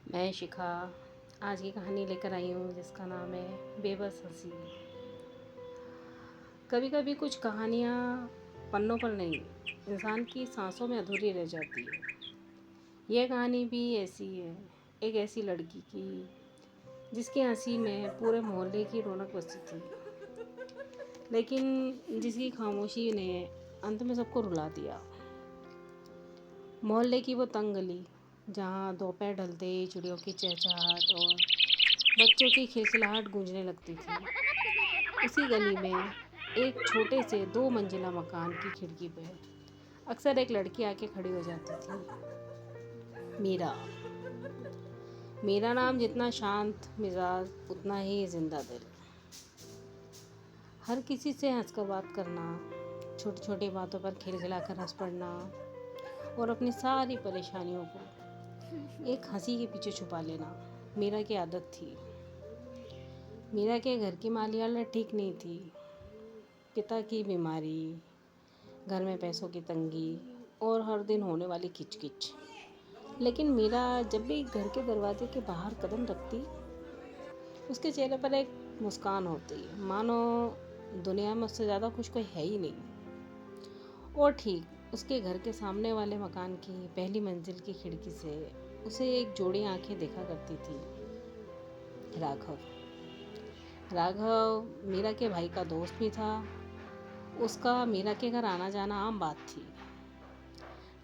मैं शिखा आज की कहानी लेकर आई हूँ जिसका नाम है बेबस हंसी। कभी कभी कुछ कहानियाँ पन्नों पर नहीं, इंसान की सांसों में अधूरी रह जाती है। यह कहानी भी ऐसी है, एक ऐसी लड़की की जिसकी हंसी में पूरे मोहल्ले की रौनक बसी थी, लेकिन जिसकी खामोशी ने अंत में सबको रुला दिया। मोहल्ले की वो तंग गली जहाँ दोपहर ढलते ही चिड़ियों की चहचहाट और बच्चों की खिलखिलाहट गूंजने लगती थी। उसी गली में एक छोटे से 2 मंजिला मकान की खिड़की पे अक्सर एक लड़की आके खड़ी हो जाती थी। मीरा। मेरा नाम जितना शांत मिजाज उतना ही जिंदा दिल। हर किसी से हंसकर बात करना, छोटी छोटी बातों पर खिलखिलाकर हंस पड़ना और अपनी सारी परेशानियों को एक हंसी के पीछे छुपा लेना मीरा की आदत थी। मीरा के घर की माली ठीक नहीं थी। पिता की बीमारी, घर में पैसों की तंगी और हर दिन होने वाली किचकिच। लेकिन मीरा जब भी घर के दरवाजे के बाहर कदम रखती, उसके चेहरे पर एक मुस्कान होती, मानो दुनिया में उससे ज़्यादा खुश कोई है ही नहीं। और ठीक उसके घर के सामने वाले मकान की पहली मंजिल की खिड़की से उसे एक जोड़ी आंखें देखा करती थी। राघव मीरा के भाई का दोस्त भी था। उसका मीरा के घर आना जाना आम बात थी।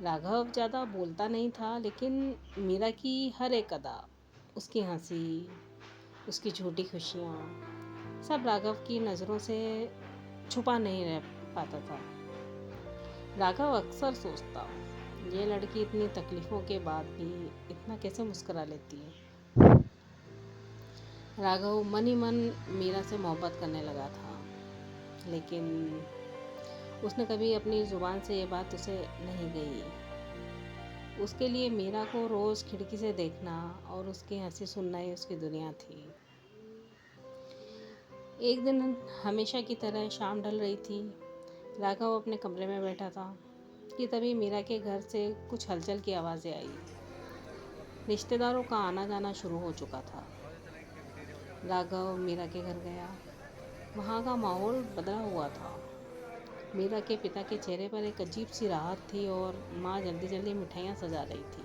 राघव ज़्यादा बोलता नहीं था, लेकिन मीरा की हर एक अदा, उसकी हंसी, उसकी छोटी खुशियाँ सब राघव की नज़रों से छुपा नहीं रह पाता था। राघव अक्सर सोचता, ये लड़की इतनी तकलीफ़ों के बाद भी इतना कैसे मुस्कुरा लेती है। राघव मन ही मन मीरा से मोहब्बत करने लगा था, लेकिन उसने कभी अपनी ज़ुबान से ये बात उसे नहीं कही। उसके लिए मीरा को रोज़ खिड़की से देखना और उसकी हंसी सुनना ही उसकी दुनिया थी। एक दिन हमेशा की तरह शाम ढल रही थी। राघव अपने कमरे में बैठा था कि तभी मीरा के घर से कुछ हलचल की आवाज़ें आई। रिश्तेदारों का आना जाना शुरू हो चुका था। राघव मीरा के घर गया। वहाँ का माहौल बदला हुआ था। मीरा के पिता के चेहरे पर एक अजीब सी राहत थी और माँ जल्दी जल्दी मिठाइयाँ सजा रही थी।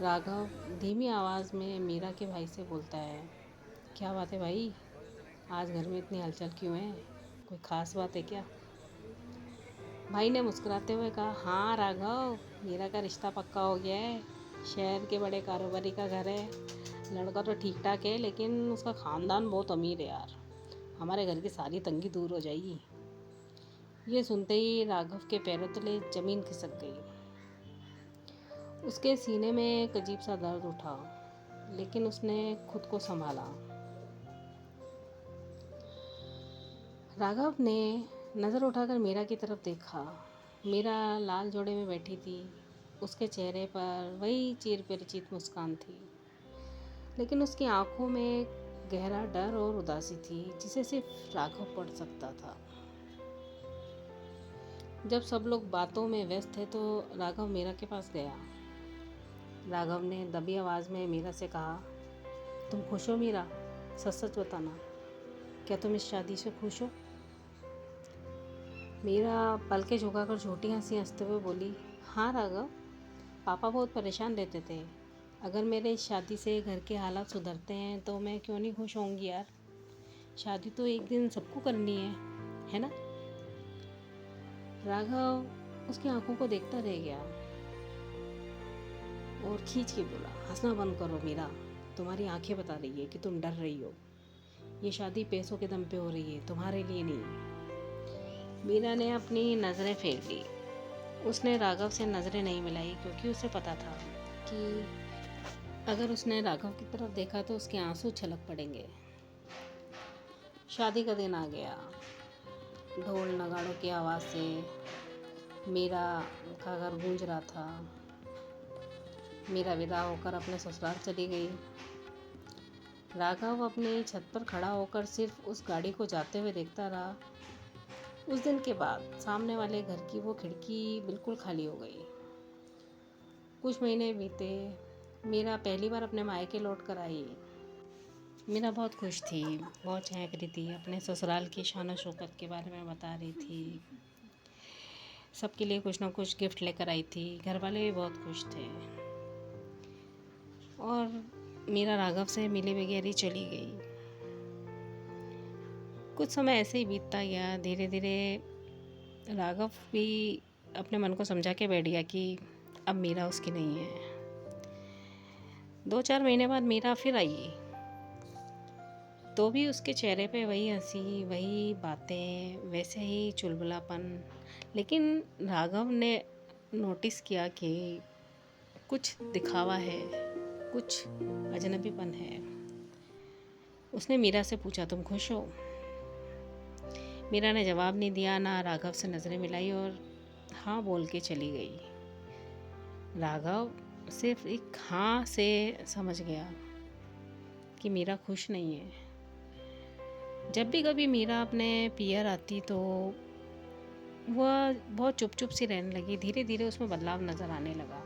राघव धीमी आवाज़ में मीरा के भाई से बोलता है, क्या बात है भाई, आज घर में इतनी हलचल क्यों है, कोई ख़ास बात है क्या? भाई ने मुस्कुराते हुए कहा, हाँ राघव, मीरा का रिश्ता पक्का हो गया है। शहर के बड़े कारोबारी का घर है। लड़का तो ठीक ठाक है, लेकिन उसका ख़ानदान बहुत अमीर है यार। हमारे घर की सारी तंगी दूर हो जाएगी। ये सुनते ही राघव के पैरों तले ज़मीन खिसक गई। उसके सीने में एक अजीब सा दर्द उठा, लेकिन उसने खुद को संभाला। राघव ने नज़र उठाकर मीरा की तरफ देखा। मीरा लाल जोड़े में बैठी थी। उसके चेहरे पर वही चिर परिचित मुस्कान थी, लेकिन उसकी आंखों में गहरा डर और उदासी थी जिसे सिर्फ राघव पढ़ सकता था। जब सब लोग बातों में व्यस्त थे तो राघव मीरा के पास गया। राघव ने दबी आवाज़ में मीरा से कहा, तुम खुश हो मीरा? सच सच बताना, क्या तुम इस शादी से खुश हो? मीरा पलके झुकाकर छोटी हंसी हंसते हुए बोली, हाँ राघव, पापा बहुत परेशान रहते थे। अगर मेरे इस शादी से घर के हालात सुधरते हैं तो मैं क्यों नहीं खुश होंगी यार। शादी तो एक दिन सबको करनी है ना? राघव उसकी आंखों को देखता रह गया और खींच के बोला, हंसना बंद करो मीरा, तुम्हारी आंखें बता रही है कि तुम डर रही हो। ये शादी पैसों के दम पे हो रही है, तुम्हारे लिए नहीं। मीरा ने अपनी नज़रें फेर ली। उसने राघव से नज़रें नहीं मिलाई, क्योंकि उसे पता था कि अगर उसने राघव की तरफ देखा तो उसके आंसू छलक पड़ेंगे। शादी का दिन आ गया। ढोल नगाड़ों की आवाज़ से मीरा का घर गूंज रहा था। मीरा विदा होकर अपने ससुराल चली गई। राघव अपनी छत पर खड़ा होकर सिर्फ उस गाड़ी को जाते हुए देखता रहा। उस दिन के बाद सामने वाले घर की वो खिड़की बिल्कुल खाली हो गई। कुछ महीने बीते मेरा पहली बार अपने मायके लौट कर आई। मीरा बहुत खुश थी, बहुत चहक रही थी, अपने ससुराल की शान शौकत के बारे में बता रही थी। सबके लिए कुछ ना कुछ गिफ्ट लेकर आई थी, घर वाले भी बहुत खुश थे। और मीरा राघव से मिली बगैर ही चली गई। कुछ समय ऐसे ही बीतता गया। धीरे धीरे राघव भी अपने मन को समझा के बैठ गया कि अब मीरा उसकी नहीं है। 2-4 महीने बाद मीरा फिर आई, तो भी उसके चेहरे पे वही हंसी, वही बातें, वैसे ही चुलबुलापन। लेकिन राघव ने नोटिस किया कि कुछ दिखावा है, कुछ अजनबीपन है। उसने मीरा से पूछा, तुम खुश हो? मीरा ने जवाब नहीं दिया, ना राघव से नज़रें मिलाई और हाँ बोल के चली गई। राघव सिर्फ एक हाँ से समझ गया कि मीरा खुश नहीं है। जब भी कभी मीरा अपने पियर आती तो वह बहुत चुप चुप सी रहने लगी। धीरे धीरे उसमें बदलाव नज़र आने लगा।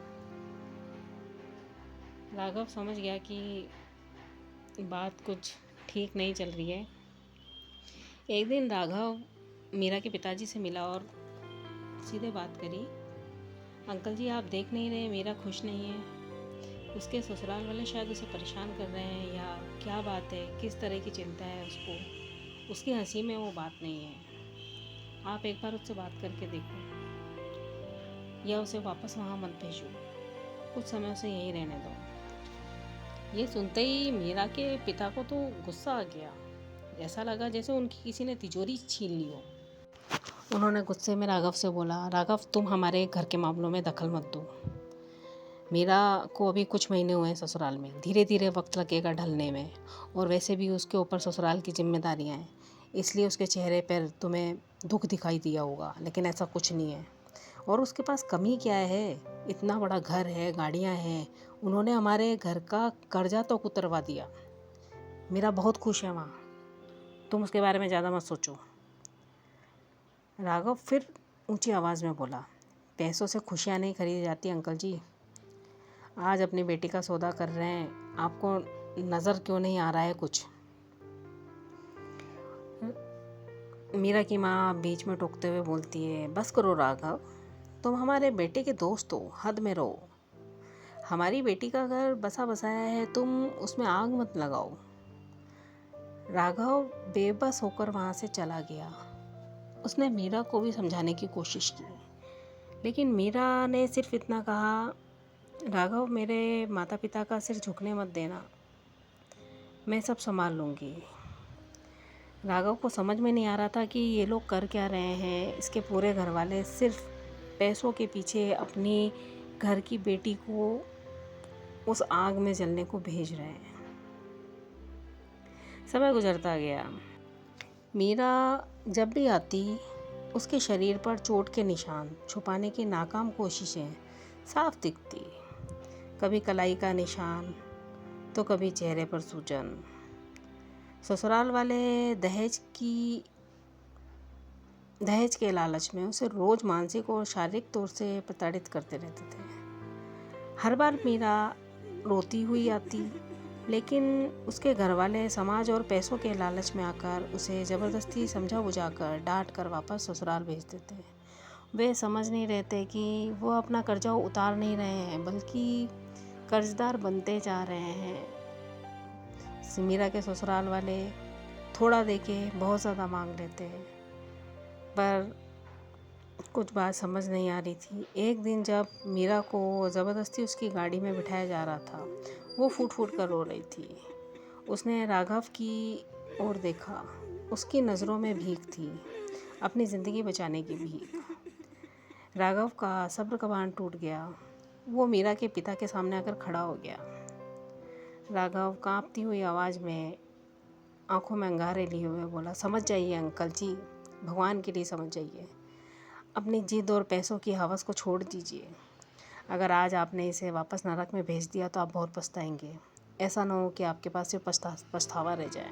राघव समझ गया कि बात कुछ ठीक नहीं चल रही है। एक दिन राघव मीरा के पिताजी से मिला और सीधे बात करी, अंकल जी आप देख नहीं रहे मीरा खुश नहीं है। उसके ससुराल वाले शायद उसे परेशान कर रहे हैं, या क्या बात है, किस तरह की चिंता है उसको। उसकी हंसी में वो बात नहीं है। आप एक बार उससे बात करके देखो, या उसे वापस वहाँ मत भेजो, कुछ समय उसे यहीं रहने दो। ये सुनते ही मीरा के पिता को तो गुस्सा आ गया। ऐसा लगा जैसे उनकी किसी ने तिजोरी छीन ली हो। उन्होंने गुस्से में राघव से बोला, राघव तुम हमारे घर के मामलों में दखल मत दो। मीरा को अभी कुछ महीने हुए हैं ससुराल में, धीरे धीरे वक्त लगेगा ढलने में। और वैसे भी उसके ऊपर ससुराल की जिम्मेदारियां हैं, इसलिए उसके चेहरे पर तुम्हें दुख दिखाई दिया होगा, लेकिन ऐसा कुछ नहीं है। और उसके पास कमी क्या है? इतना बड़ा घर है, गाड़ियां हैं, उन्होंने हमारे घर का कर्जा तो उतरवा दिया। मीरा बहुत खुश है वहाँ, तुम उसके बारे में ज़्यादा मत सोचो। राघव फिर ऊंची आवाज़ में बोला, पैसों से खुशियाँ नहीं खरीदी जाती अंकल जी। आज अपनी बेटी का सौदा कर रहे हैं, आपको नज़र क्यों नहीं आ रहा है कुछ? मीरा की माँ बीच में टोकते हुए बोलती है, बस करो राघव, तुम हमारे बेटे के दोस्त हो, हद में रहो। हमारी बेटी का घर बसा बसाया है, तुम उसमें आग मत लगाओ। राघव बेबस होकर वहाँ से चला गया। उसने मीरा को भी समझाने की कोशिश की, लेकिन मीरा ने सिर्फ इतना कहा, राघव मेरे माता पिता का सिर झुकने मत देना, मैं सब संभाल लूँगी। राघव को समझ में नहीं आ रहा था कि ये लोग कर क्या रहे हैं। इसके पूरे घर वाले सिर्फ पैसों के पीछे अपनी घर की बेटी को उस आग में जलने को भेज रहे हैं। समय गुजरता गया। मीरा जब भी आती, उसके शरीर पर चोट के निशान छुपाने की नाकाम कोशिशें साफ दिखती। कभी कलाई का निशान, तो कभी चेहरे पर सूजन। ससुराल वाले दहेज के लालच में उसे रोज़ मानसिक और शारीरिक तौर से प्रताड़ित करते रहते थे। हर बार मीरा रोती हुई आती, लेकिन उसके घर वाले समाज और पैसों के लालच में आकर उसे ज़बरदस्ती समझा बुझाकर डांट कर वापस ससुराल भेज देते। वे समझ नहीं रहते कि वो अपना कर्जा उतार नहीं रहे हैं, बल्कि कर्जदार बनते जा रहे हैं। मीरा के ससुराल वाले थोड़ा देके बहुत ज़्यादा मांग लेते हैं, पर कुछ बात समझ नहीं आ रही थी। एक दिन जब मीरा को ज़बरदस्ती उसकी गाड़ी में बिठाया जा रहा था, वो फूट फूट कर रो रही थी। उसने राघव की ओर देखा, उसकी नज़रों में भीख थी, अपनी ज़िंदगी बचाने की भीख। राघव का सब्र का बांध टूट गया। वो मीरा के पिता के सामने आकर खड़ा हो गया। राघव कांपती हुई आवाज़ में, आंखों में अंगारे लिए हुए बोला, समझ जाइए अंकल जी, भगवान के लिए समझ जाइए। अपनी जिद और पैसों की हवस को छोड़ दीजिए। अगर आज आपने इसे वापस नरक में भेज दिया तो आप बहुत पछताएंगे। ऐसा ना हो कि आपके पास सिर्फ पछतावा रह जाए।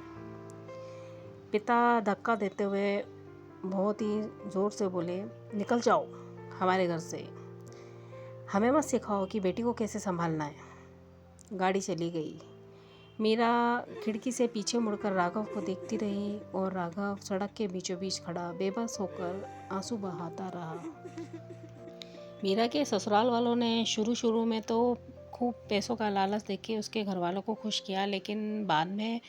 पिता धक्का देते हुए बहुत ही ज़ोर से बोले, निकल जाओ हमारे घर से। हमें मत सिखाओ कि बेटी को कैसे संभालना है। गाड़ी चली गई। मीरा खिड़की से पीछे मुड़कर राघव को देखती रही और राघव सड़क के बीचों बीच खड़ा बेबस होकर आंसू बहाता रहा। मीरा के ससुराल वालों ने शुरू में तो खूब पैसों का लालच देके उसके घर वालों को खुश किया, लेकिन बाद में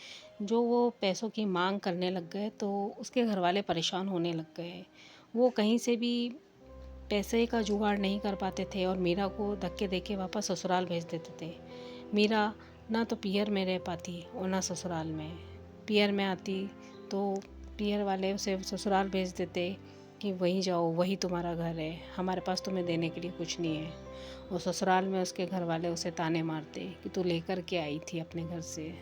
जो वो पैसों की मांग करने लग गए तो उसके घर वाले परेशान होने लग गए। वो कहीं से भी पैसे का जुगाड़ नहीं कर पाते थे और मीरा को धक्के देके वापस ससुराल भेज देते थे। मीरा ना तो पियर में रह पाती और ना ससुराल में। पियर में आती तो पियर वाले उसे ससुराल भेज देते कि वहीं जाओ, वही तुम्हारा घर है, हमारे पास तुम्हें देने के लिए कुछ नहीं है। और ससुराल में उसके घर वाले उसे ताने मारते कि तू लेकर के आई थी अपने घर से,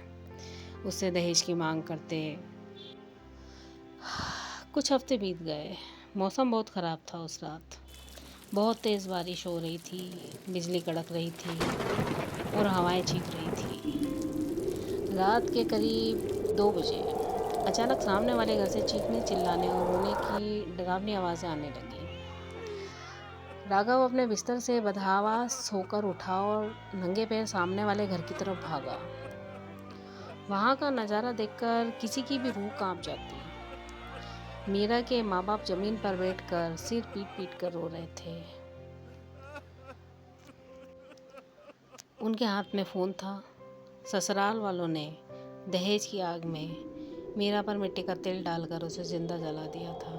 उससे दहेज की मांग करते। कुछ हफ्ते बीत गए। मौसम बहुत ख़राब था उस रात। बहुत तेज़ बारिश हो रही थी, बिजली कड़क रही थी और हवाएं चीख रही थी। रात के करीब 2 बजे अचानक सामने वाले घर से चीखने, चिल्लाने और रोने की डरावनी आवाज़ें आने लगी। राघव अपने बिस्तर से बदहवास होकर उठा और नंगे पैर सामने वाले घर की तरफ भागा। वहाँ का नज़ारा देखकर किसी की भी रूह कांप जाती। मीरा के माँ बाप जमीन पर बैठकर सिर पीट पीट कर रो रहे थे। उनके हाथ में फ़ोन था। ससुराल वालों ने दहेज की आग में मीरा पर मिट्टी का तेल डालकर उसे जिंदा जला दिया था।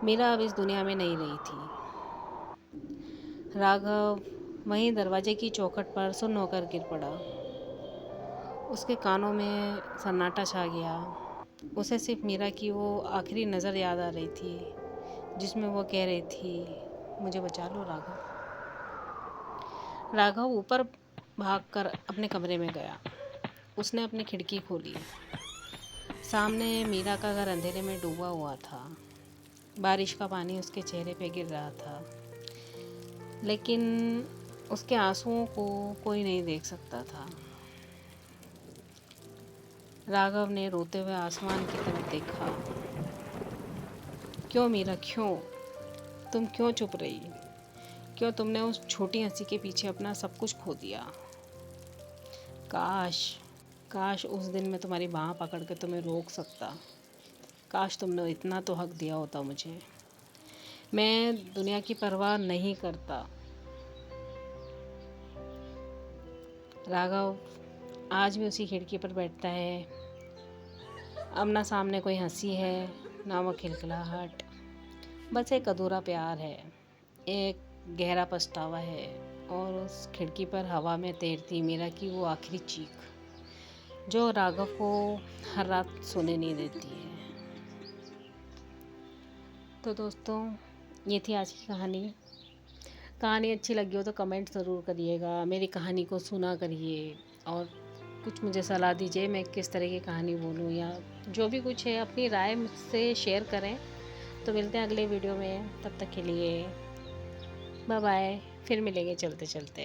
मीरा अब इस दुनिया में नहीं रही थी। राघव वहीं दरवाजे की चौखट पर सुन्न होकर गिर पड़ा। उसके कानों में सन्नाटा छा गया। उसे सिर्फ मीरा की वो आखिरी नज़र याद आ रही थी जिसमें वो कह रही थी, मुझे बचा लो राघव। राघव ऊपर भागकर अपने कमरे में गया। उसने अपनी खिड़की खोली। सामने मीरा का घर अंधेरे में डूबा हुआ था। बारिश का पानी उसके चेहरे पे गिर रहा था, लेकिन उसके आंसुओं को कोई नहीं देख सकता था। राघव ने रोते हुए आसमान की तरफ देखा। क्यों मीरा, क्यों? तुम क्यों चुप रही? क्यों तुमने उस छोटी हंसी के पीछे अपना सब कुछ खो दिया? काश उस दिन मैं तुम्हारी बाँह पकड़ के तुम्हें रोक सकता। काश तुमने इतना तो हक दिया होता मुझे। मैं दुनिया की परवाह नहीं करता। राघव आज भी उसी खिड़की पर बैठता है। अब ना सामने कोई हंसी है, ना वो खिलखिलाहट। बस एक अधूरा प्यार है, एक गहरा पछतावा है और उस खिड़की पर हवा में तैरती मीरा की वो आखिरी चीख, जो राघव को हर रात सोने नहीं देती है। तो दोस्तों, ये थी आज की कहानी अच्छी लगी हो तो कमेंट ज़रूर करिएगा। मेरी कहानी को सुना करिए और कुछ मुझे सलाह दीजिए मैं किस तरह की कहानी बोलूँ, या जो भी कुछ है अपनी राय मुझसे शेयर करें। तो मिलते हैं अगले वीडियो में, तब तक के लिए बाय बाय। फिर मिलेंगे चलते चलते।